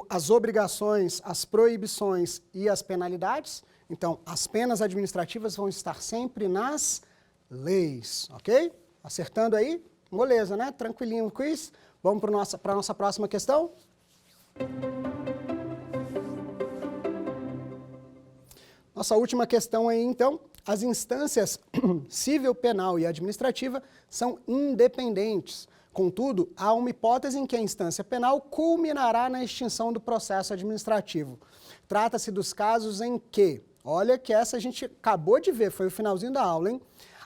as obrigações, as proibições e as penalidades. Então, as penas administrativas vão estar sempre nas leis, ok? Acertando aí? Moleza, né? Tranquilinho o quiz. Vamos para a nossa próxima questão? Nossa última questão aí, então, as instâncias civil, penal e administrativa são independentes. Contudo, há uma hipótese em que a instância penal culminará na extinção do processo administrativo. Trata-se dos casos em que, olha que essa a gente acabou de ver, foi o finalzinho da aula, hein?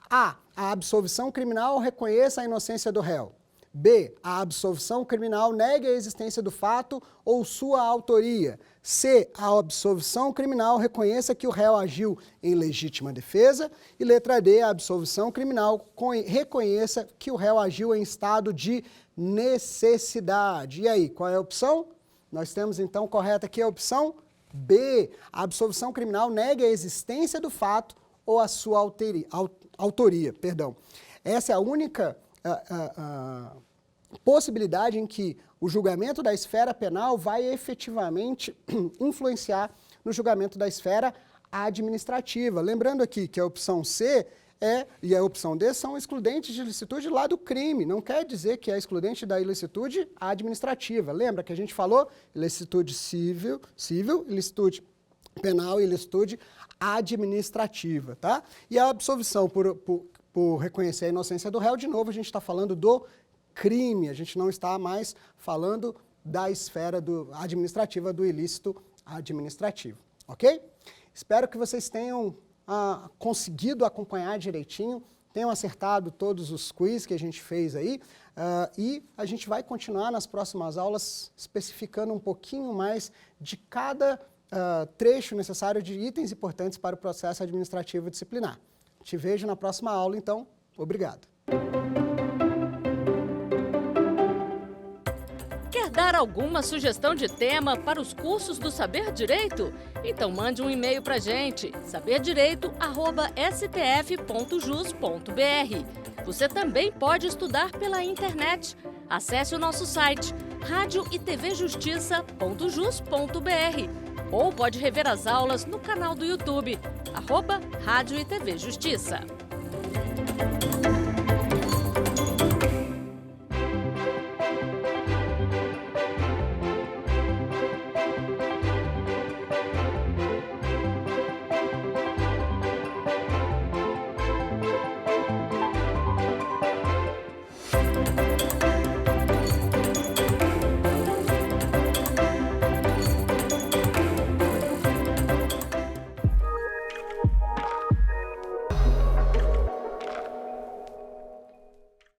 A absolvição criminal reconheça a inocência do réu. B, a absolvição criminal negue a existência do fato ou sua autoria. C, a absolvição criminal reconheça que o réu agiu em legítima defesa. E letra D, a absolvição criminal reconheça que o réu agiu em estado de necessidade. E aí, qual é a opção? Nós temos então correta aqui a opção B. A absolvição criminal negue a existência do fato ou a sua autoria. Essa é a única possibilidade em que o julgamento da esfera penal vai efetivamente influenciar no julgamento da esfera administrativa. Lembrando aqui que a opção C e a opção D são excludentes de ilicitude lá do crime. Não quer dizer que é excludente da ilicitude administrativa. Lembra que a gente falou ilicitude civil, ilicitude penal e ilicitude administrativa, tá? E a absolvição por reconhecer a inocência do réu, de novo, a gente está falando do crime, a gente não está mais falando da esfera administrativa, do ilícito administrativo, ok? Espero que vocês tenham conseguido acompanhar direitinho, tenham acertado todos os quiz que a gente fez aí, e a gente vai continuar nas próximas aulas especificando um pouquinho mais de cada trecho necessário de itens importantes para o processo administrativo disciplinar. Te vejo na próxima aula, então, obrigado. Quer dar alguma sugestão de tema para os cursos do Saber Direito? Então mande um e-mail para a gente, saberdireito@stf.jus.br. Você também pode estudar pela internet. Acesse o nosso site radioetvjustiça.jus.br ou pode rever as aulas no canal do YouTube, @Rádio e TV Justiça.